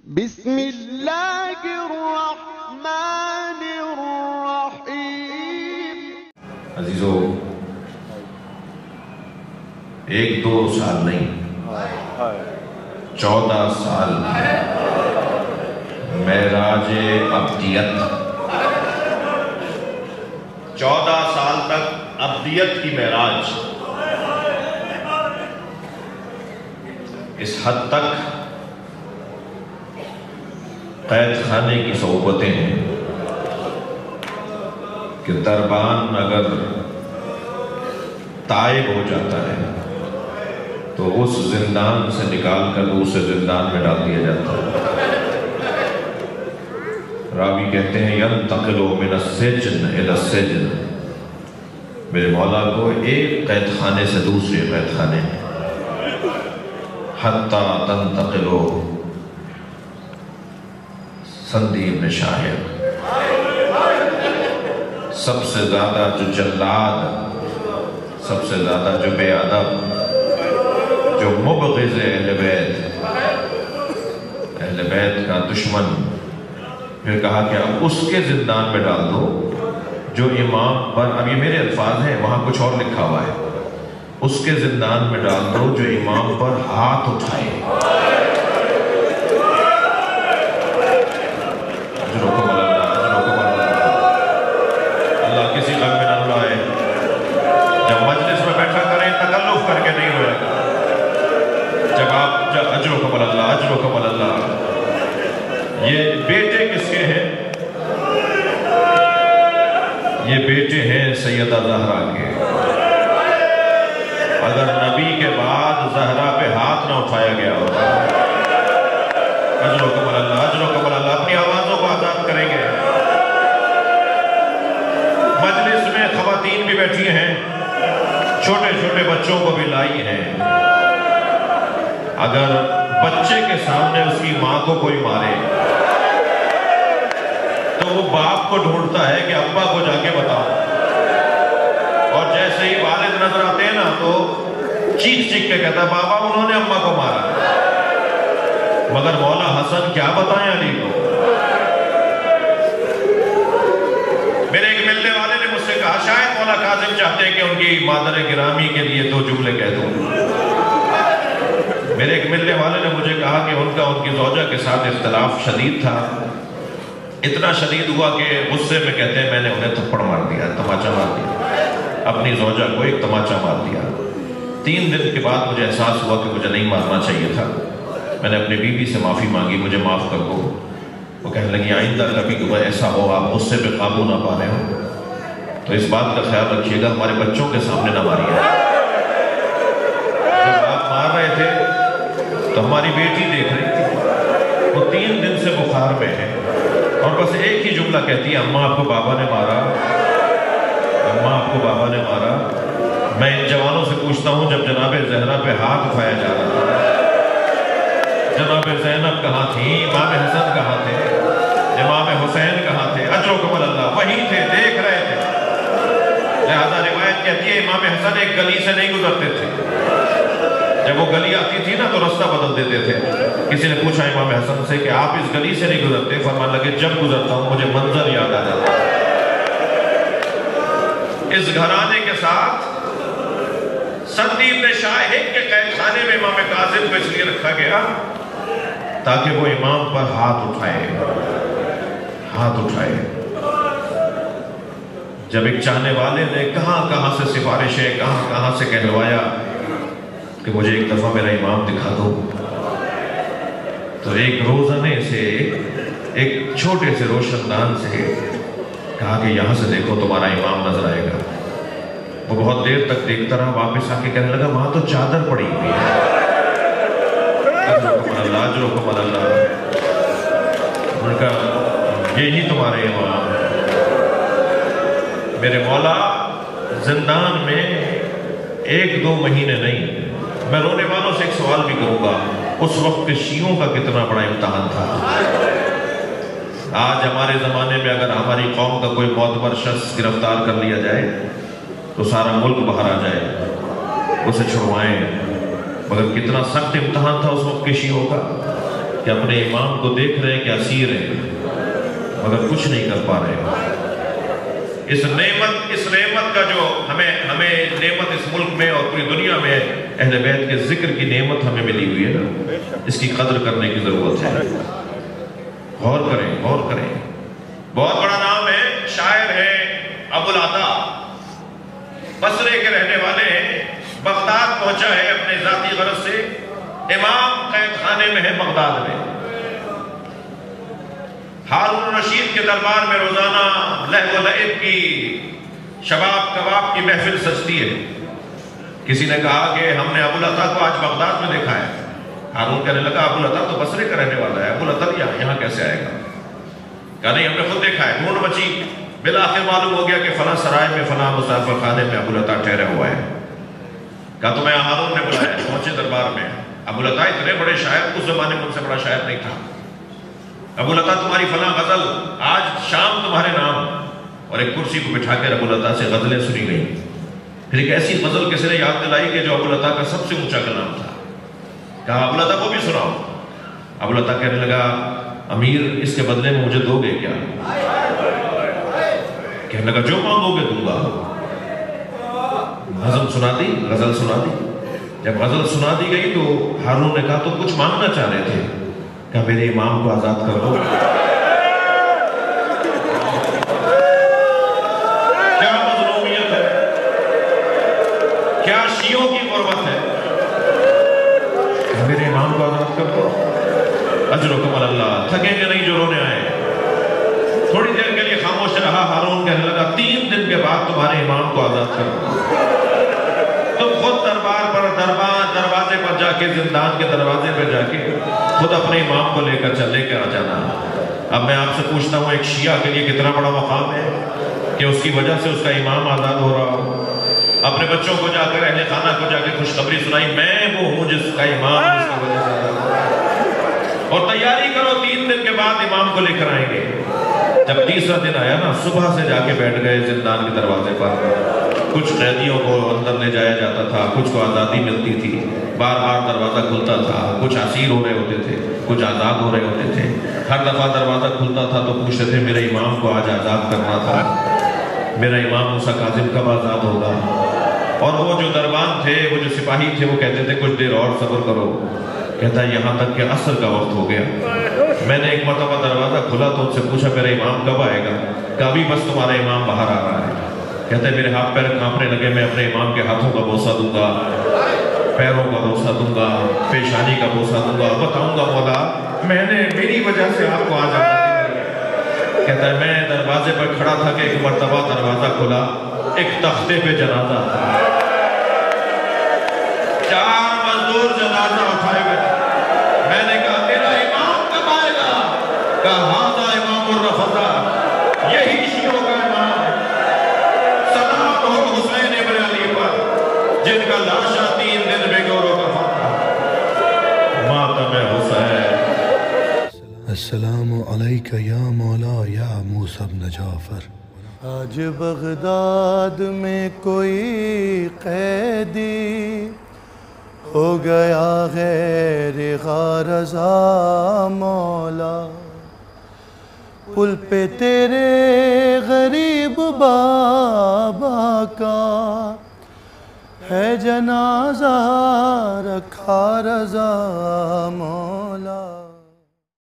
بسم اللہ الرحمن الرحیم۔ عزیزو، 1-2 سال نہیں، 14 سال معراج ابدیت، 14 سال تک ابدیت کی معراج، اس حد تک قید خانے کی صحبتیں ہیں کہ دربان اگر تائب ہو جاتا ہے تو اس زندان سے نکال کر دوسرے زندان میں ڈال دیا جاتا ہے۔ راوی کہتے ہیں ينتقل من السجن الى السجن، میرے مولا کو ایک قید خانے سے دوسرے قید خانے میں، حتی تنتقلو سندی ابن شاہر، سب سے زیادہ جو جلاد، سب سے زیادہ جو بے ادب، جو مبغض اہل بیت کا دشمن، پھر کہا کہ اب اس کے زندان میں ڈال دو جو امام پر، اب یہ میرے الفاظ ہیں، وہاں کچھ اور لکھا ہوا ہے، اس کے زندان میں ڈال دو جو امام پر ہاتھ اٹھائے۔ اللہ کسی غم میں نہ رلائے، جب مجلس میں بیٹھا کریں تکلف کر کے نہیں رویا کریں، جب آپ اجرکم اللہ، اجرکم اللہ۔ یہ بیٹے کس کے ہیں؟ یہ بیٹے ہیں سیدہ زہرا کے۔ اگر نبی کے بعد زہرا پہ ہاتھ نہ اٹھایا گیا ہوتا، اجرکم اللہ، اجرکم اللہ، اپنی آوازوں کو آزاد کریں گے۔ مجلس میں خواتین بھی بیٹھی ہیں، چھوٹے چھوٹے بچوں کو بھی لائی ہیں۔ اگر بچے کے سامنے اس کی ماں کو کوئی مارے تو وہ باپ کو ڈھونڈتا ہے کہ ابا کو جا کے بتاؤ، اور جیسے ہی والد نظر آتے ہیں نا تو چیخ چیخ کے کہتا ہے بابا انہوں نے اماں کو مارا۔ مگر مولا حسن کیا بتائیں علی کو؟ میرے ایک ملنے والے نے مجھ سے کہا شاید مولا کاظم چاہتے ہیں کہ ان کی مادر گرامی کے لیے 2 جملے کہہ دوں۔ میرے ایک ملنے والے نے مجھے کہا کہ ان کی زوجہ کے ساتھ اختلاف شدید تھا، اتنا شدید ہوا کہ غصے میں کہتے ہیں میں نے انہیں تھپڑ مار دیا، تماچا مار دیا، اپنی زوجہ کو ایک تماچا مار دیا۔ 3 دن کے بعد مجھے احساس ہوا کہ مجھے نہیں مارنا چاہیے تھا۔ میں نے اپنی بیوی سے معافی مانگی، مجھے معاف کر دو۔ وہ کہنے لگی آئندہ کبھی کوئی ایسا ہو آپ غصے پہ قابو نہ پا رہے ہو تو اس بات کا خیال رکھیے گا ہمارے بچوں کے سامنے نہ ماریے۔ جب آپ مار رہے تھے تو ہماری بیٹی دیکھ رہی تھی، وہ 3 دن سے بخار میں ہے اور بس ایک ہی جملہ کہتی ہے اماں آپ کو بابا نے مارا، اماں آپ کو بابا نے مارا۔ میں ان جوانوں سے پوچھتا ہوں جب جناب زہرا پہ ہاتھ اٹھایا جا رہا تھا، جناب زینب کہاں تھی؟ امام حسن کہاں تھے؟ امام حسین کہاں تھے؟ اجرکم اللہ، وہیں تھے، دیکھ رہے تھے۔ لہذا روایت کہتی ہے امام حسن ایک گلی سے نہیں گزرتے تھے، جب وہ گلی آتی تھی نا تو رستہ بدل دیتے تھے۔ کسی نے پوچھا امام حسن سے کہ آپ اس گلی سے نہیں گزرتے؟ فرمان لگے جب گزرتا ہوں مجھے منظر یاد آ جاتا ہے۔ اس گھرانے کے ساتھ سندی ابن شاہر کے قید خانے میں امام کاظم کو اس لیے رکھا گیا تاکہ وہ امام پر ہاتھ اٹھائے، ہاتھ اٹھائے۔ جب ایک چاہنے والے نے کہاں کہاں سے سفارشیں، کہاں کہاں سے کہلوایا کہ مجھے ایک دفعہ میرا امام دکھا دو، تو ایک روزنے سے، ایک چھوٹے سے روشن دان سے کہا کہ یہاں سے دیکھو تمہارا امام نظر آئے گا۔ وہ بہت دیر تک دیکھتا رہا، واپس آ کے کہنے لگا وہاں تو چادر پڑی ہوئی ہے۔ اجرکم اللہ، اجرکم اللہ۔ ان کا یہی تمہارے امام۔ میرے مولا زندان میں 1-2 مہینے نہیں، میں رونے والوں سے ایک سوال بھی کروں گا، اس وقت کے شیعوں کا کتنا بڑا امتحان تھا۔ آج ہمارے زمانے میں اگر ہماری قوم کا کوئی معتبر شخص گرفتار کر لیا جائے تو سارا ملک باہر آ جائے، اسے چھڑوائیں، مگر کتنا سخت امتحان تھا اس وقت کے شیعوں کا کہ کہ اپنے امام کو دیکھ رہے ہیں کہ اسیر ہیں مگر کچھ نہیں کر پا رہے. اس نعمت کا جو ہمیں نعمت اس ملک میں اور پوری دنیا میں اہل بیت کے ذکر کی نعمت ہمیں ملی ہوئی ہے نا، اس کی قدر کرنے کی ضرورت ہے. غور کریں. بہت بڑا نام ہے، شاعر ہے ابو العطا، بصرے کے رہنے والے ہیں. بغداد پہنچا ہے اپنے ذاتی غرض سے. امام قید خانے میں ہے بغداد میں. ہارون رشید کے دربار میں روزانہ لہو و لعب کی، شباب کباب کی محفل سجتی ہے. کسی نے کہا کہ ہم نے ابو العطا کو آج بغداد میں دیکھا ہے. ہارون کہنے لگا ابو العطا تو بصرے کا رہنے والا ہے، ابو العطا یہاں کیسے آئے گا؟ کہا نہیں، ہم نے خود دیکھا ہے. ڈھونڈ مچی، بالآخر معلوم ہو گیا کہ فلاں سرائے میں فلاں مسافر خانے میں ابو العطا ٹھہرا ہوا ہے. کہا تو میں ہارون نے بلایا. پہنچے دربار میں. ابو العطا اتنے بڑے شاعر، اس زمانے میں ان سے بڑا شاعر نہیں تھا. ابو العطا تمہاری فلاں غزل آج شام تمہارے نام. اور ایک کرسی کو بٹھا کر ابو العطا سے غزلیں سنی گئیں. پھر ایک ایسی غزل کسی نے یاد دلائی کہ جو ابو العطا کا سب سے اونچا کلام تھا. کہا ابو العطا کو بھی سناؤ. ابو العطا کہنے لگا امیر اس کے بدلے میں مجھے دو گے کیا؟ کہنے لگا جو مانگو گے دوں گا. غزل سنا دی. جب غزل سنا دی گئی تو ہارون نے کہا تو کچھ مانگنا چاہ رہے تھے. کہا میرے امام کو آزاد کر دو. کیا مظلومیت ہے، کیا شیعوں کی غربت ہے. میرے امام کو آزاد کر دو. اجرکم اللہ. تھکیں گے نہیں جو رونے آئے. تھوڑی دیر کے لیے خاموش رہا. ہارون کہنے لگا 3 دن کے بعد تمہارے امام کو آزاد کر دو. تم خود دروازے پر جا کے، زندان کے دروازے پر جا کے خود اپنے امام کو لے کر آ جانا. اب میں آپ سے پوچھتا ہوں ایک شیعہ کے لیے کتنا بڑا مقام ہے کہ اس کی وجہ سے اس کا امام آزاد ہو رہا ہو. اپنے بچوں کو جا کر، اہل خانہ کو جا کے خوشخبری سنائی میں وہ ہوں جس کا امام جس کی وجہ سے آزاد ہو رہا ہے. اور تیاری کرو 3 دن کے بعد امام کو لے کر آئیں گے. جب تیسرا دن آیا نا، صبح سے جا کے بیٹھ گئے زندان کے دروازے پر. کچھ قیدیوں کو اندر لے جایا جاتا تھا، کچھ کو آزادی ملتی تھی. بار بار دروازہ کھلتا تھا. کچھ اسیر ہو رہے ہوتے تھے، کچھ آزاد ہو رہے ہوتے تھے. ہر دفعہ دروازہ کھلتا تھا تو پوچھتے تھے میرے امام کو آج آزاد کرنا تھا، میرا امام موسیٰ کاظم کب آزاد ہوگا. اور وہ جو دربان تھے، وہ جو سپاہی تھے، وہ کہتے تھے کچھ دیر اور صبر کرو. کہتا ہے یہاں تک کہ عصر کا وقت ہو گیا. میں نے ایک مرتبہ دروازہ کھلا تو ان سے پوچھا میرا امام کب آئے گا. کہا ابھی بس تمہارا امام باہر آ رہا ہے. کہتا ہے میرے ہاتھ پیر کانپنے لگے. میں اپنے امام کے ہاتھوں کا بوسہ دوں گا، پیروں کا بوسہ دوں گا، پیشانی کا بوسہ دوں گا. بتاؤں گا مولا میری وجہ سے آپ کو آج آزادی ملی ہے. کہتا ہے میں دروازے پر کھڑا تھا کہ ایک مرتبہ دروازہ کھلا، ایک تختے پہ جنازہ تھا. 4 مزدور جنازہ اٹھائے ہوئے. میں نے کہا میرا امام کب آئے گا؟ کہا ہاذا امام الرفضاء، یہی شیعوں کا امام ہے. سلام ہو حسین ابن علی پر جن کا لاشا 3 دن میں گورو کا فتح. ماتم حسین. السلام علیکہ یا مولا یا موسیٰ بن جعفر. آج بغداد میں کوئی قیدی ہو گیا غیر غارضا مولا. پل پہ تیرے غریب بابا کا ہے جنازہ رکھا رضا مولا.